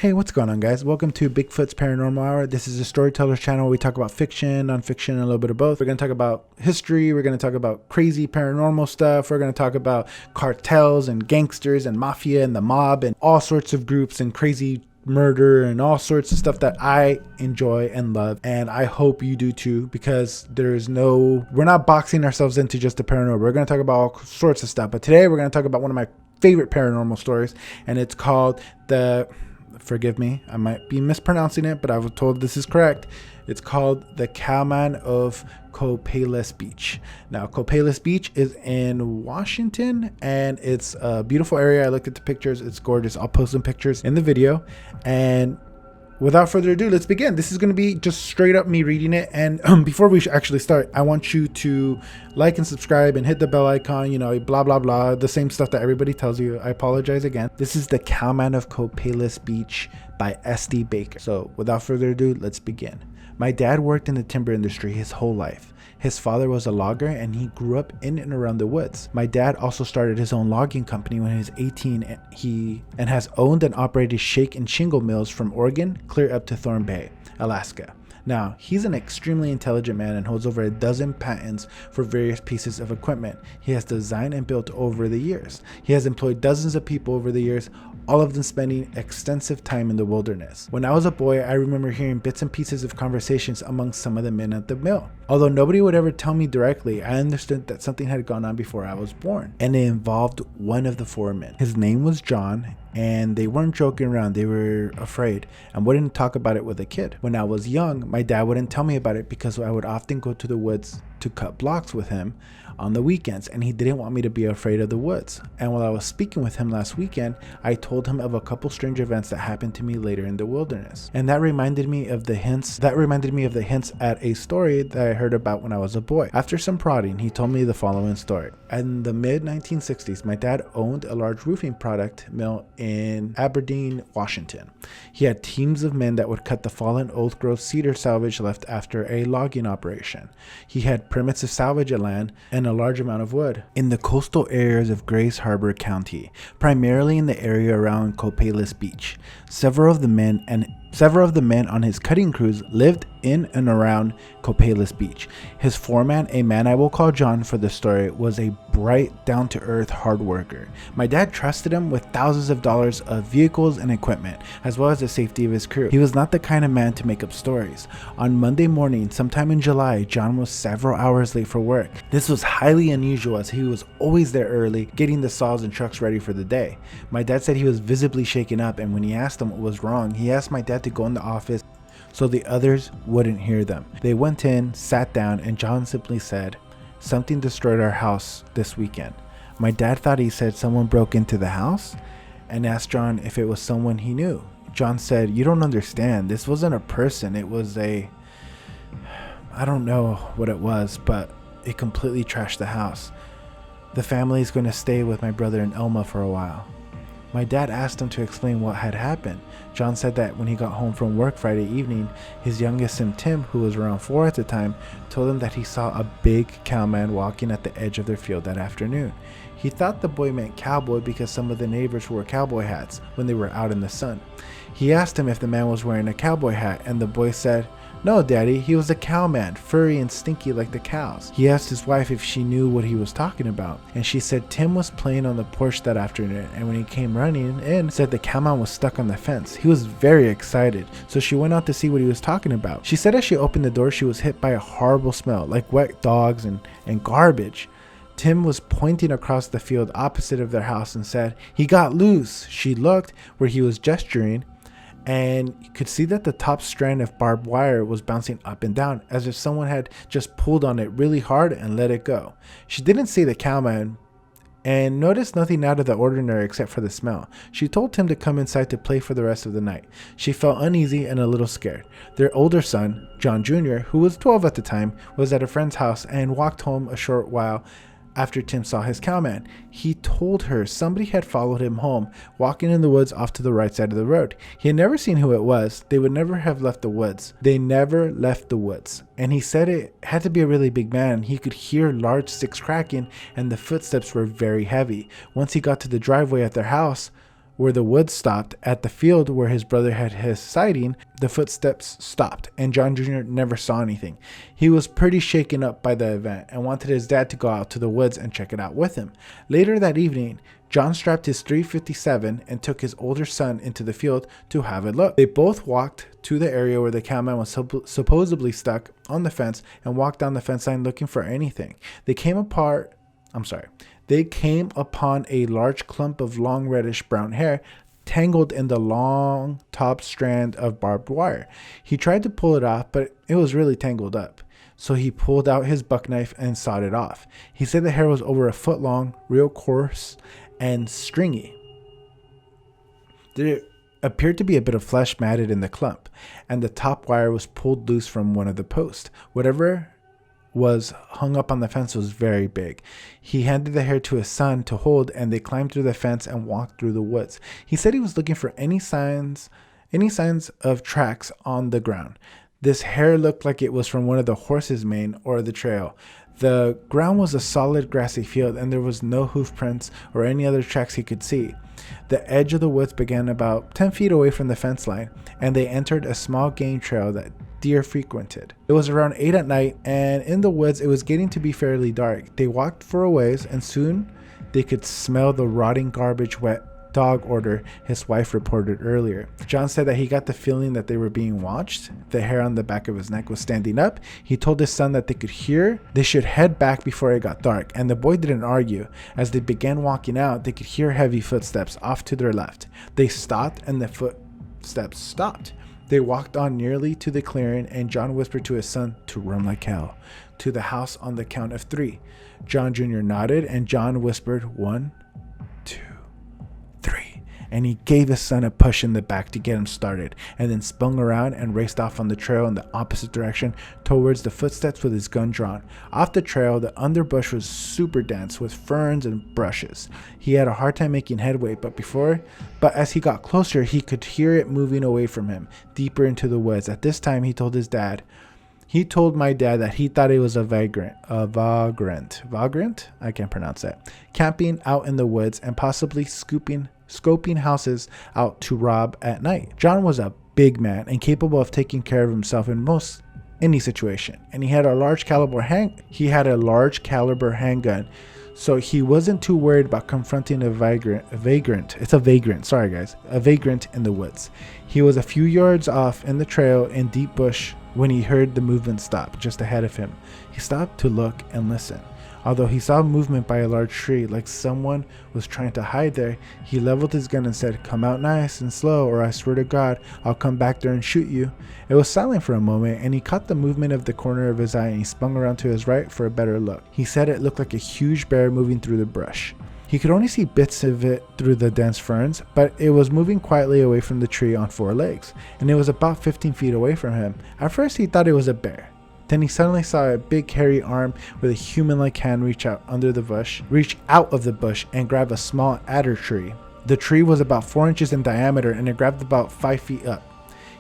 Hey, what's going on, guys? Welcome to Bigfoot's Paranormal Hour. This is a storyteller's channel where we talk about fiction, nonfiction, and a little bit of both. We're going to talk about history. We're going to talk about crazy paranormal stuff. We're going to talk about cartels and gangsters and mafia and the mob and all sorts of groups and crazy murder and all sorts of stuff that I enjoy and love, and I hope you do too, because we're not boxing ourselves into just the paranormal. We're going to talk about all sorts of stuff, but today we're going to talk about one of my favorite paranormal stories, and it's called forgive me, I might be mispronouncing it, but I was told this is correct. It's called the Cowman of Copalis Beach. Now, Copalis Beach is in Washington, and it's a beautiful area. I looked at the pictures. It's gorgeous. I'll post some pictures in the video. And without further ado, let's begin. This is going to be just straight up me reading it. And before we actually start, I want you to like and subscribe and hit the bell icon, blah, blah, blah. The same stuff that everybody tells you. I apologize again. This is the Cowman of Copalis Beach by S.D. Baker. So without further ado, let's begin. My dad worked in the timber industry his whole life. His father was a logger, and he grew up in and around the woods. My dad also started his own logging company when he was 18, and has owned and operated shake and shingle mills from Oregon clear up to Thorn Bay, Alaska. Now, he's an extremely intelligent man and holds over a dozen patents for various pieces of equipment he has designed and built over the years. He has employed dozens of people over the years, all of them spending extensive time in the wilderness. When I was a boy, I remember hearing bits and pieces of conversations among some of the men at the mill. Although nobody would ever tell me directly, I understood that something had gone on before I was born, and it involved one of the foremen. His name was John, and they weren't joking around. They were afraid and wouldn't talk about it with a kid. When I was young, my dad wouldn't tell me about it because I would often go to the woods to cut blocks with him on the weekends, and he didn't want me to be afraid of the woods. And while I was speaking with him last weekend, I told him of a couple strange events that happened to me later in the wilderness, and that reminded me of the hints at a story that I heard about when I was a boy. After some prodding, he told me the following story. In the mid 1960s, my dad owned a large roofing product mill in Aberdeen, Washington. He had teams of men that would cut the fallen old growth cedar salvage left after a logging operation. He had permits to salvage a land and a large amount of wood in the coastal areas of Grays Harbor County, primarily in the area around Copalis Beach. Several of the men on his cutting crews lived in and around Copalis Beach. His foreman, a man I will call John for the story, was a bright, down-to-earth hard worker. My dad trusted him with thousands of dollars of vehicles and equipment, as well as the safety of his crew. He was not the kind of man to make up stories. On Monday morning, sometime in July, John was several hours late for work. This was highly unusual, as he was always there early, getting the saws and trucks ready for the day. My dad said he was visibly shaken up, and when he asked him what was wrong, he asked my dad to go in the office so the others wouldn't hear them. They went in, sat down, and John simply said, "Something destroyed our house this weekend." My dad thought he said someone broke into the house, and asked John if it was someone he knew. John said, "You don't understand. This wasn't a person. It was I don't know what it was, but it completely trashed the house. The family is going to stay with my brother and Elma for a while." My dad asked him to explain what had happened. John said that when he got home from work Friday evening, his youngest son Tim, who was around 4 at the time, told him that he saw a big cowman walking at the edge of their field that afternoon. He thought the boy meant cowboy because some of the neighbors wore cowboy hats when they were out in the sun. He asked him if the man was wearing a cowboy hat, and the boy said, "No, Daddy, he was a cowman, furry and stinky like the cows." He asked his wife if she knew what he was talking about, and she said Tim was playing on the porch that afternoon, and when he came running in, said the cowman was stuck on the fence. He was very excited, so she went out to see what he was talking about. She said as she opened the door, she was hit by a horrible smell, like wet dogs and garbage. Tim was pointing across the field opposite of their house and said, "He got loose." She looked where he was gesturing, and you could see that the top strand of barbed wire was bouncing up and down, as if someone had just pulled on it really hard and let it go. She didn't see the cowman and noticed nothing out of the ordinary except for the smell. She told Tim to come inside to play for the rest of the night. She felt uneasy and a little scared. Their older son, John Jr., who was 12 at the time, was at a friend's house and walked home a short while after Tim saw his cowman. He told her somebody had followed him home, walking in the woods off to the right side of the road. He had never seen who it was. They would never have left the woods. They never left the woods. And he said it had to be a really big man. He could hear large sticks cracking, and the footsteps were very heavy. Once he got to the driveway at their house, where the woods stopped, at the field where his brother had his sighting, the footsteps stopped, and John Jr. never saw anything. He was pretty shaken up by the event and wanted his dad to go out to the woods and check it out with him. Later that evening, John strapped his .357 and took his older son into the field to have a look. They both walked to the area where the cowman was supposedly stuck on the fence and walked down the fence line looking for anything. They came upon a large clump of long reddish brown hair tangled in the long top strand of barbed wire. He tried to pull it off, but it was really tangled up. So he pulled out his buck knife and sawed it off. He said the hair was over a foot long, real coarse and stringy. There appeared to be a bit of flesh matted in the clump, and the top wire was pulled loose from one of the posts. Whatever was hung up on the fence was very big. He handed the hair to his son to hold, and they climbed through the fence and walked through the woods. He said he was looking for any signs of tracks on the ground. This hair looked like it was from one of the horse's mane or the trail. The ground was a solid grassy field, and there was no hoof prints or any other tracks he could see. The edge of the woods began about 10 feet away from the fence line, and they entered a small game trail that deer frequented. It was around 8 at night, and in the woods it was getting to be fairly dark. They walked for a ways, and soon they could smell the rotting garbage wet dog odor his wife reported earlier. John said that he got the feeling that they were being watched. The hair on the back of his neck was standing up. He told his son that they should head back before it got dark, and the boy didn't argue. As they began walking out, they could hear heavy footsteps off to their left. They stopped, and the footsteps stopped. They walked on nearly to the clearing, and John whispered to his son to run like hell to the house on the count of 3. John Jr. nodded, and John whispered 1, 2, 3, and he gave his son a push in the back to get him started, and then spun around and raced off on the trail in the opposite direction towards the footsteps with his gun drawn. Off the trail, the underbrush was super dense with ferns and brushes. He had a hard time making headway, but as he got closer, he could hear it moving away from him, deeper into the woods. At this time, he told my dad that he thought it was a vagrant, I can't pronounce that, camping out in the woods and possibly scoping houses out to rob at night. John was a big man and capable of taking care of himself in any situation, and he had a large caliber handgun, so he wasn't too worried about confronting a vagrant in the woods. He was a few yards off in the trail in deep bush when he heard the movement stop just ahead of him. He stopped to look and listen. Although he saw movement by a large tree, like someone was trying to hide there, he leveled his gun and said, "Come out nice and slow, or I swear to God, I'll come back there and shoot you." It was silent for a moment, and he caught the movement of the corner of his eye, and he spun around to his right for a better look. He said it looked like a huge bear moving through the brush. He could only see bits of it through the dense ferns, but it was moving quietly away from the tree on 4 legs, and it was about 15 feet away from him. At first he thought it was a bear. Then he suddenly saw a big hairy arm with a human-like hand reach out of the bush and grab a small adder tree. The tree was about 4 inches in diameter, and it grabbed about 5 feet up.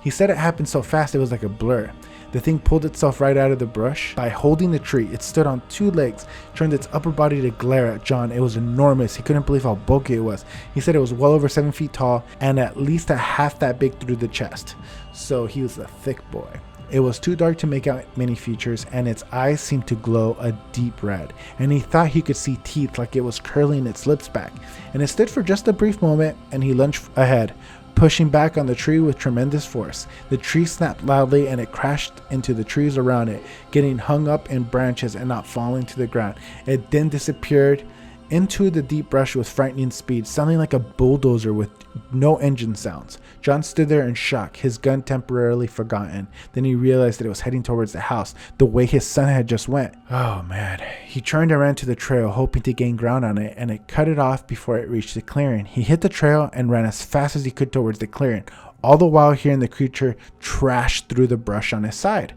He said it happened so fast it was like a blur. The thing pulled itself right out of the brush. By holding the tree, it stood on 2 legs, turned its upper body to glare at John. It was enormous. He couldn't believe how bulky it was. He said it was well over 7 feet tall and at least a half that big through the chest. So he was a thick boy. It was too dark to make out many features, and its eyes seemed to glow a deep red, and he thought he could see teeth like it was curling its lips back. And it stood for just a brief moment, and he lunged ahead, pushing back on the tree with tremendous force. The tree snapped loudly, and it crashed into the trees around it, getting hung up in branches and not falling to the ground. It then disappeared into the deep brush with frightening speed, sounding like a bulldozer with no engine sounds. John stood there in shock, his gun temporarily forgotten. Then he realized that it was heading towards the house, the way his son had just went. Oh man. He turned and ran to the trail, hoping to gain ground on it, and it cut it off before it reached the clearing. He hit the trail and ran as fast as he could towards the clearing, all the while hearing the creature trash through the brush on his side.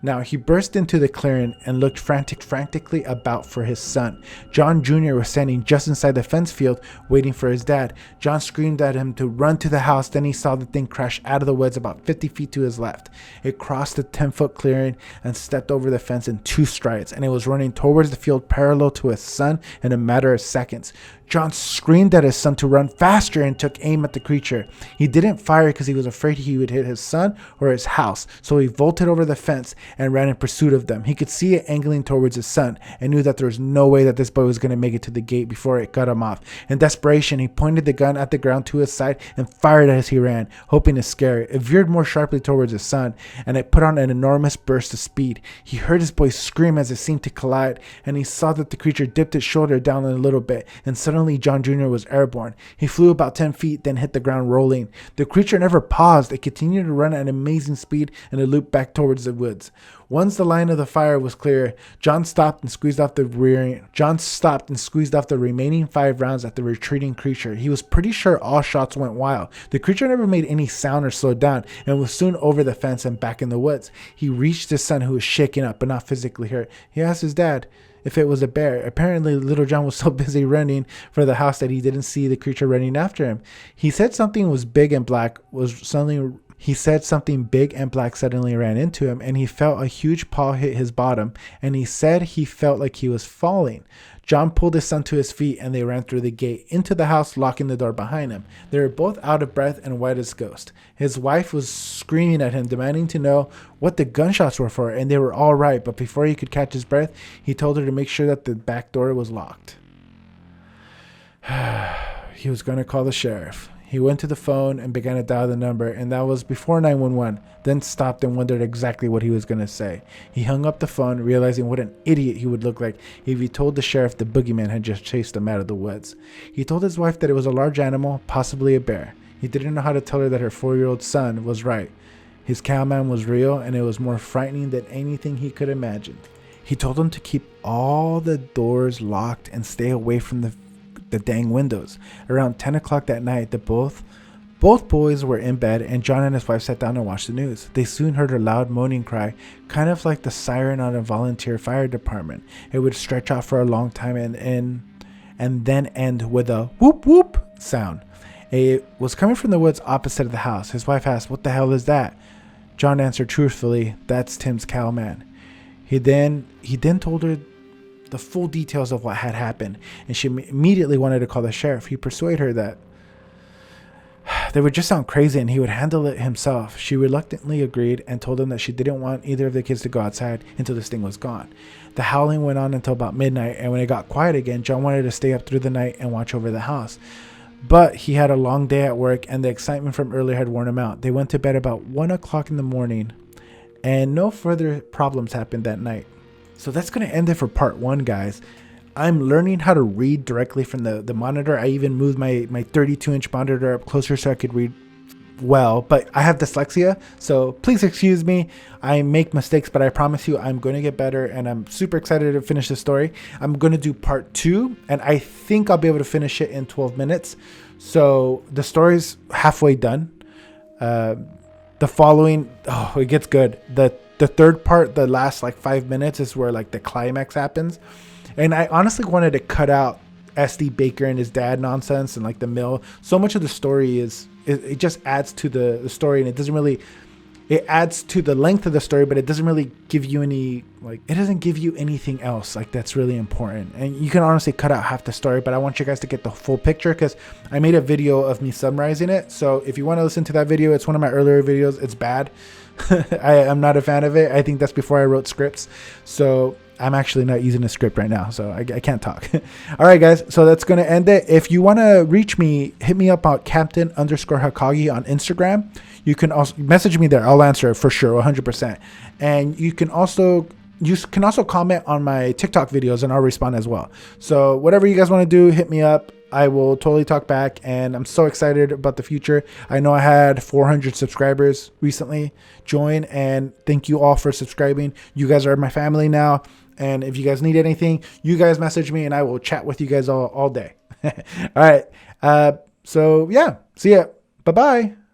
Now, he burst into the clearing and looked frantically about for his son. John Jr. was standing just inside the fence field waiting for his dad. John screamed at him to run to the house. Then he saw the thing crash out of the woods about 50 feet to his left. It crossed the 10-foot clearing and stepped over the fence in 2 strides, and it was running towards the field parallel to his son in a matter of seconds. John screamed at his son to run faster and took aim at the creature. He didn't fire because he was afraid he would hit his son or his house, so he vaulted over the fence and ran in pursuit of them. He could see it angling towards his son and knew that there was no way that this boy was going to make it to the gate before it cut him off. In desperation, he pointed the gun at the ground to his side and fired as he ran, hoping to scare it. It veered more sharply towards his son, and it put on an enormous burst of speed. He heard his boy scream as it seemed to collide, and he saw that the creature dipped its shoulder down a little bit, and suddenly John Jr. was airborne. He flew about 10 feet, then hit the ground rolling. The creature never paused. It continued to run at amazing speed and it looped back towards the woods. Once the line of the fire was clear, John stopped and squeezed off the remaining 5 rounds at the retreating creature. He was pretty sure all shots went wild. The creature never made any sound or slowed down and was soon over the fence and back in the woods. He reached his son, who was shaken up but not physically hurt. He asked his dad if it was a bear. Apparently, little John was so busy running for the house that he didn't see the creature running after him. He said something big and black suddenly ran into him, and he felt a huge paw hit his bottom, and he said he felt like he was falling. John pulled his son to his feet, and they ran through the gate into the house, locking the door behind him. They were both out of breath and white as ghost. His wife was screaming at him, demanding to know what the gunshots were for, and they were all right, but before he could catch his breath, he told her to make sure that the back door was locked. He was going to call the sheriff. He went to the phone and began to dial the number, and that was before 911, then stopped and wondered exactly what he was going to say. He hung up the phone, realizing what an idiot he would look like if he told the sheriff the boogeyman had just chased him out of the woods. He told his wife that it was a large animal, possibly a bear. He didn't know how to tell her that her 4-year-old son was right. His Cowman was real, and it was more frightening than anything he could imagine. He told him to keep all the doors locked and stay away from the dang windows. Around 10 o'clock that night, both boys were in bed, and John and his wife sat down and watched the news. They soon heard a loud moaning cry, kind of like the siren on a volunteer fire department. It would stretch out for a long time and then end with a whoop whoop sound. It was coming from the woods opposite of the house. His wife asked, "What the hell is that?" John answered truthfully, "That's Tim's Cowman." He then told her the full details of what had happened, and she immediately wanted to call the sheriff. He persuaded her that they would just sound crazy and he would handle it himself. She reluctantly agreed and told him that she didn't want either of the kids to go outside until this thing was gone. The howling went on until about midnight, and when it got quiet again, John wanted to stay up through the night and watch over the house. But he had a long day at work, and the excitement from earlier had worn him out. They went to bed about 1 o'clock in the morning, and no further problems happened that night. So that's going to end it for part 1, guys. I'm learning how to read directly from the monitor. I even moved my 32-inch monitor up closer so I could read well, but I have dyslexia, so please excuse me. I make mistakes, but I promise you I'm going to get better, and I'm super excited to finish the story. I'm going to do part 2, and I think I'll be able to finish it in 12 minutes. So the story's halfway done. The following, it gets good. The third part, the last like 5 minutes, is where like the climax happens. And I honestly wanted to cut out SD Baker and his dad nonsense and like the mill. So much of the story it just adds to the story, and it adds to the length of the story, but it doesn't really give you it doesn't give you anything else like that's really important. And you can honestly cut out half the story, but I want you guys to get the full picture because I made a video of me summarizing it. So if you want to listen to that video, it's one of my earlier videos. It's bad. I'm not a fan of it. I think that's before I wrote scripts. So I'm actually not using a script right now, so I can't talk. All right, guys. So that's going to end it. If you want to reach me, hit me up on Captain_Hakagi on Instagram. You can also message me there. I'll answer for sure, 100%. And you can also comment on my TikTok videos, and I'll respond as well. So whatever you guys want to do, hit me up. I will totally talk back, and I'm so excited about the future. I know I had 400 subscribers recently join, and thank you all for subscribing. You guys are my family now, and if you guys need anything, you guys message me, and I will chat with you guys all day. All right. So yeah, see ya. Bye-bye.